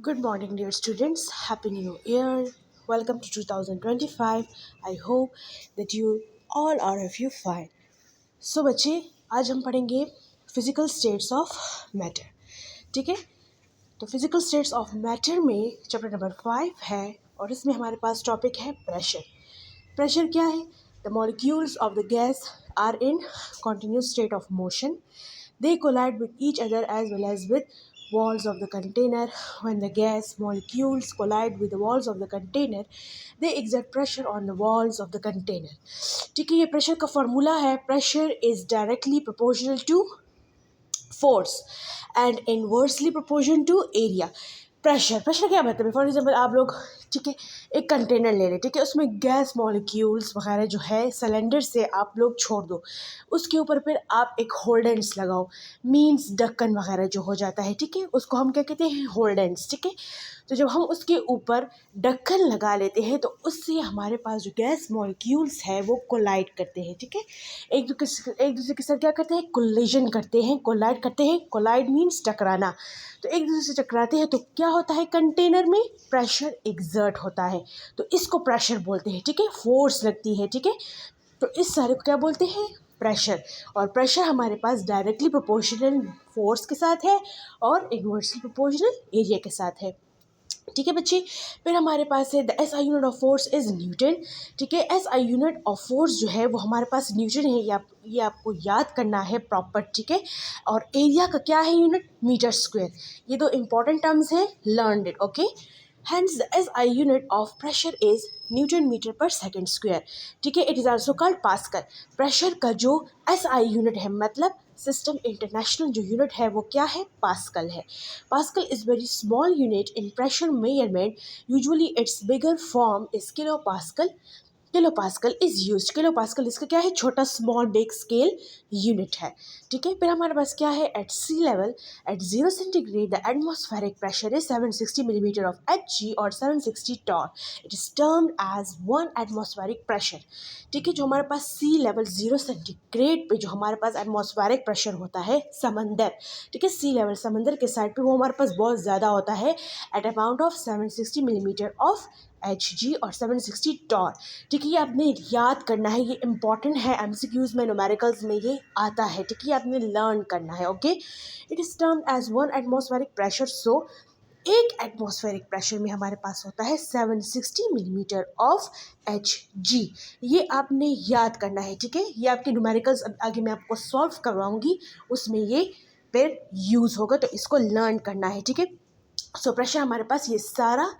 Good morning, dear students. Happy New Year. Welcome to 2025. I hope that you all are of you fine. So बच्चे आज हम पढ़ेंगे physical states of matter. ठीक है. तो physical states of matter में chapter number 5 है और इसमें हमारे पास टॉपिक है प्रेशर. प्रेशर क्या है? The molecules of the gas are in continuous state of motion. They collide with each other as well as with walls of the container. When the gas molecules collide with the walls of the container, they exert pressure on the walls of the container. ठीक है, ये pressure का formula है. Pressure is directly proportional to force and inversely proportion to area. Pressure क्या मतलब है? For example आप लोग, ठीक है, एक कंटेनर ले लें, ठीक है, उसमें गैस मॉलिक्यूल्स वगैरह जो है सिलेंडर से आप लोग छोड़ दो, उसके ऊपर फिर आप एक होल्डेंस लगाओ, मीन्स ढक्कन वगैरह जो हो जाता है, ठीक है, उसको हम क्या कहते हैं? होल्डेंस. ठीक है, तो जब हम उसके ऊपर ढक्कन लगा लेते हैं तो उससे हमारे पास जो गैस मॉलिक्यूल्स है वो कोलाइड करते हैं. ठीक है, एक दूसरे के साथ क्या करते हैं? कोलिजन करते हैं, कोलाइड करते हैं. कोलाइड मीन्स टकराना. तो एक दूसरे से टकराते हैं तो क्या होता है? कंटेनर में प्रेशर एक्सर्ट होता है, तो इसको प्रेशर बोलते हैं. ठीक है, फोर्स लगती है. ठीक है, तो इस सारे को क्या बोलते हैं? प्रेशर. और प्रेशर हमारे पास डायरेक्टली प्रोपोर्शनल फोर्स के साथ है और इनवर्सली प्रोपोर्शनल एरिया के साथ है. ठीक है बच्चे, फिर हमारे पास है the S I unit of force is Newton. ठीक है, S I unit of force जो है वो हमारे पास न्यूटन है. ये आपको याद करना है प्रॉपर. ठीक है, और एरिया का क्या है यूनिट? Metre square. ये दो इंपॉर्टेंट टर्म्स हैं, learn it. Okay, hence the S I unit of pressure is newton metre per second square. ठीक है, it is also called pascal. Pressure का जो एस आई यूनिट है, मतलब सिस्टम इंटरनेशनल जो यूनिट है वो क्या है? पास्कल है. Pascal is very small unit in pressure measurement. Usually it's bigger form is kilo pascal. Kilo pascal is use. Kilo pascal इसका क्या है? छोटा स्मॉल बिग स्केल यूनिट है. ठीक है, फिर हमारे पास क्या है? At sea level at 0 centigrade the atmospheric pressure is 760 millimetre of Hg और 760 torr. It is termed as 1 atmospheric pressure. ठीक है, जो हमारे पास सी लेवल 0 सेंटीग्रेड पे जो हमारे पास एटमॉस्फेरिक प्रेशर होता है समंदर, ठीक है, सी लेवल समंदर के साइड पे वो हमारे पास बहुत ज़्यादा होता है at amount of 760 millimetre of Hg और 760 टॉर. ठीक है, ये आपने याद करना है, ये इंपॉर्टेंट है. एमसीक्यूज में, न्यूमेरिकल्स में ये आता है. ठीक है, ये आपने लर्न करना है. Okay, it is termed as 1 atmospheric pressure. So एक एटमॉस्फेरिक प्रेशर में हमारे पास होता है 760 मिलीमीटर ऑफ Hg. ये आपने याद करना है. ठीक है, ये आपके न्यूमेरिकल्स आगे मैं आपको सॉल्व करवाऊंगी, उसमें ये फिर यूज़ होगा, तो इसको लर्न करना है. ठीक है, सो प्रेशर हमारे पास ये सारा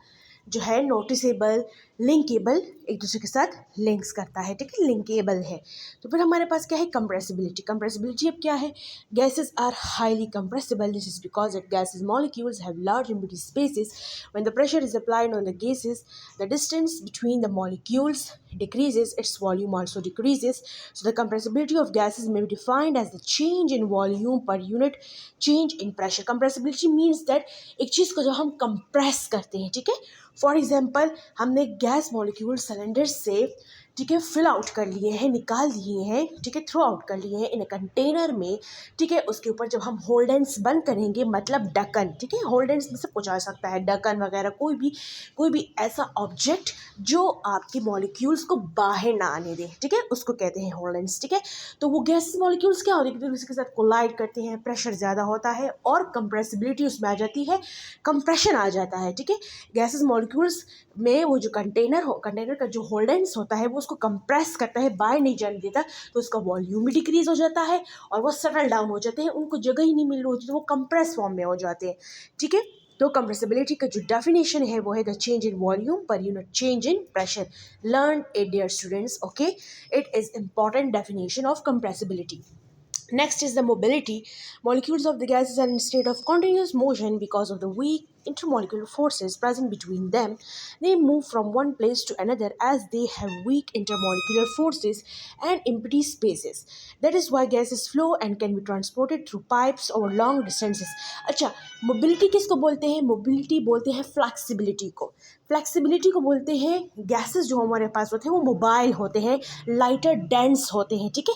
जो है नोटिसेबल, लिंकेबल, एक दूसरे के साथ लिंक्स करता है. ठीक है, लिंकेबल है. तो फिर हमारे पास क्या है? कंप्रेसिबिलिटी. कंप्रेसिबिलिटी अब क्या है? Gases are highly compressible. This is because that gases molecules have large empty spaces. When the pressure is applied on the gases, the distance between the molecules decreases, its volume also decreases. So the compressibility of gases may be defined as the change in volume per unit change in pressure. Compressibility means that एक चीज़ को जब हम compress करते हैं, ठीक है, for example हमने gas molecule cylinder से, ठीक है, फिल आउट कर लिए हैं, निकाल दिए हैं, ठीक है, थ्रो आउट कर लिए हैं इन अ कंटेनर में. ठीक है, उसके ऊपर जब हम होल्डेंस बंद करेंगे, मतलब ढक्कन, ठीक है, होल्डेंस में सब कुछ आ सकता है, ढक्कन वगैरह, कोई भी ऐसा ऑब्जेक्ट जो आपके मॉलिक्यूल्स को बाहर ना आने दे, ठीक है, उसको कहते हैं होल्डेंस. ठीक है, तो वो गैस मॉलिक्यूल्स क्या होते हैं? उसके साथ कोलाइड करते हैं, प्रेशर ज़्यादा होता है और कंप्रेसिबिलिटी उसमें आ जाती है, कंप्रेशन आ जाता है. ठीक है, गैसेस मॉलिक्यूल्स में वो जो कंटेनर का जो होल्डेंस होता है वो उसको कंप्रेस करता है, बाहर नहीं जाने देता, तो उसका वॉल्यूम भी डिक्रीज हो जाता है और वो सेटल डाउन हो जाते हैं, उनको जगह ही नहीं मिल रही होती, तो वो कंप्रेस फॉर्म में हो जाते हैं. ठीक है, तो कंप्रेसिबिलिटी का जो डेफिनेशन है वो है the change in volume per unit change in pressure. Learn it dear students. Okay, it is important definition of compressibility. Next is the mobility. Molecules of the gases are in state of continuous motion because of the weak intermolecular forces present between them. They move from one place to another as they have weak intermolecular forces and empty spaces. That is why gases flow and can be transported through pipes over long distances. अच्छा, mobility किसको बोलते हैं? mobility बोलते हैं flexibility को. Flexibility को बोलते हैं, गैसेस जो हमारे पास होते हैं वो मोबाइल होते हैं, लाइटर डेंस होते हैं. ठीक है,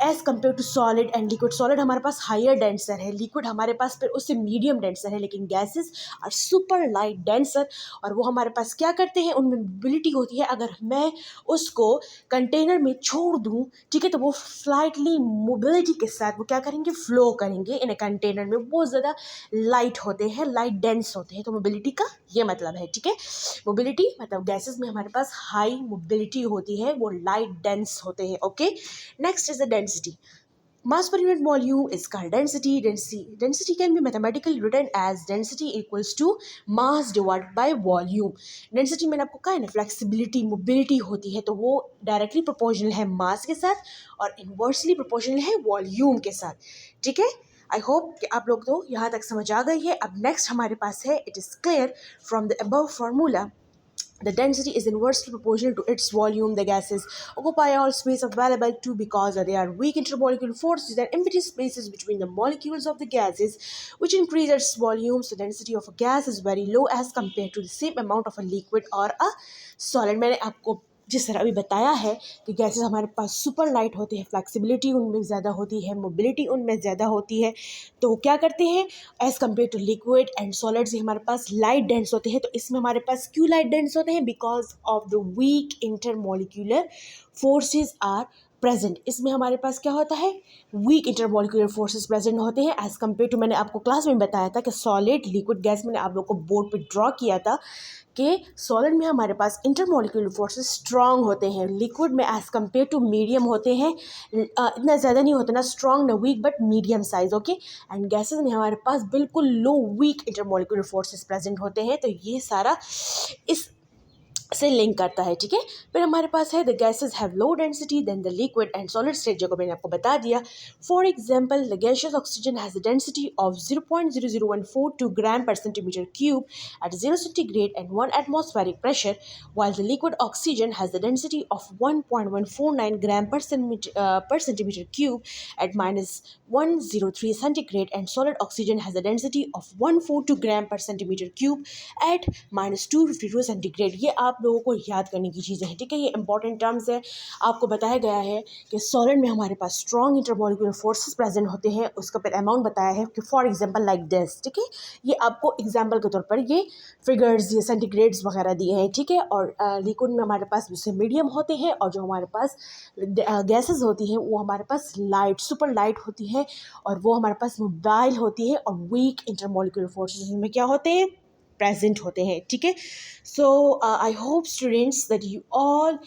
as compare to solid and liquid. Solid हमारे पास हायर डेंसर है, लिक्विड हमारे पास फिर उससे मीडियम डेंसर है, लेकिन gases are super light denser. और वो हमारे पास क्या करते हैं, उनमें मोबिलिटी होती है। अगर मैं उसको कंटेनर में छोड़ दूँ, ठीक है, तो वो स्लाइटली मोबिलिटी के साथ वो क्या करेंगे, फ्लो करेंगे इन ए कंटेनर में। बहुत ज़्यादा लाइट होते हैं, लाइट डेंस होते हैं। तो मोबिलिटी का ये मतलब है, ठीक है। मोबिलिटी मतलब गैसेस में हमारे पास हाई मोबिलिटी होती है, वो लाइट डेंस होते हैं। Okay, next is the density. Mass per unit volume is called density. Density can be mathematically written as density equals to mass divided by volume. Density मैंने आपको कहा है ना, फ्लेक्सिबिलिटी मोबिलिटी होती है, तो वो डायरेक्टली प्रोपोर्शनल है मास के साथ और इन्वर्सली प्रोपोर्शनल है वॉल्यूम के साथ, ठीक है। आई होप कि आप लोग तो यहाँ तक समझ आ गई है। अब नेक्स्ट हमारे पास है, it is clear from the above formula the density is inversely proportional to its volume. The gases occupy all space available to because they are weak intermolecular forces and empty spaces between the molecules of the gases, which increase its volume. So density of a gas is very low as compared to the same amount of a liquid or a solid. मैंने आपको जिस तरह अभी बताया है कि gases हमारे पास super light होते हैं, फ्लेक्सिबिलिटी उनमें ज़्यादा होती है, मोबिलिटी उनमें ज़्यादा होती है, तो वो क्या करते हैं as compare to liquid and solids, ही हमारे पास लाइट डेंस होते हैं। तो इसमें हमारे पास क्यों लाइट डेंस होते हैं, because of the weak intermolecular forces are present. इसमें हमारे पास क्या होता है, वीक इंटरमोलिक्यूलर फोर्सेस प्रेजेंट होते हैं एज़ कम्पेयर टू, मैंने आपको क्लास में बताया था कि सॉलिड लिक्विड गैस, मैंने आप लोग को बोर्ड पे ड्रॉ किया था कि सॉलिड में हमारे पास इंटरमोलिक्यूलर फोर्सेस स्ट्रांग होते हैं, लिक्विड में एज़ कम्पेयर टू मीडियम होते हैं, इतना ज़्यादा नहीं होता ना स्ट्रांग ना weak, but medium size. Okay, and gases में हमारे पास बिल्कुल low weak intermolecular forces present होते हैं। तो ये सारा इस से लिंक करता है, ठीक है। फिर हमारे पास है the gases have low density than the liquid and solid state, जो को मैंने आपको बता दिया। For example, the gaseous oxygen has the density of 0.0014 gram per centimetre cube at 0 centigrade and 1 atmospheric pressure, while the liquid oxygen has the density of 1.149 gram per centimeter cube at -103 centigrade, and solid oxygen has the density of 142 gram per centimeter cube at -252 centigrade. ये आप लोगों को याद करने की चीज़ें हैं, ठीक है। ये इंपॉर्टेंट टर्म्स है। आपको बताया गया है कि सॉलिड में हमारे पास स्ट्रॉन्ग इंटरमोलिक्यूलर फोर्सेस प्रेजेंट होते हैं, उसका फिर अमाउंट बताया है कि फॉर एग्जांपल लाइक दिस, ठीक है। ये आपको एग्जांपल के तौर पर ये फिगर्स, ये सेंटीग्रेड्स वगैरह दिए हैं, ठीक है। और लिक्विड में हमारे पास उससे मीडियम होते हैं, और जो हमारे पास गैसेस होती हैं वो हमारे पास लाइट, सुपर लाइट होती है, और वो हमारे पास मोबाइल होती है, और वीक इंटरमोलिक्यूलर फोर्सेस में क्या होते हैं, प्रेजेंट होते हैं, ठीक है। So I hope students that you all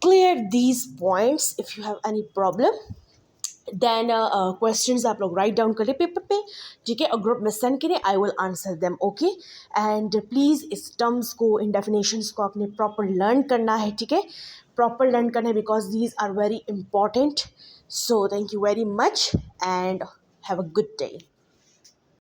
clear these points. If you have any problem then questions आप लोग राइट डाउन करें पेपर पे, ठीक है, और ग्रुप में सेंड करें, I will answer them, okay. And please इस टर्म्स को, इन डेफिनेशंस को आपने प्रॉपर लर्न करना है, ठीक है, प्रॉपर लर्न करना है, because these are very important. So thank you very much and have a good day.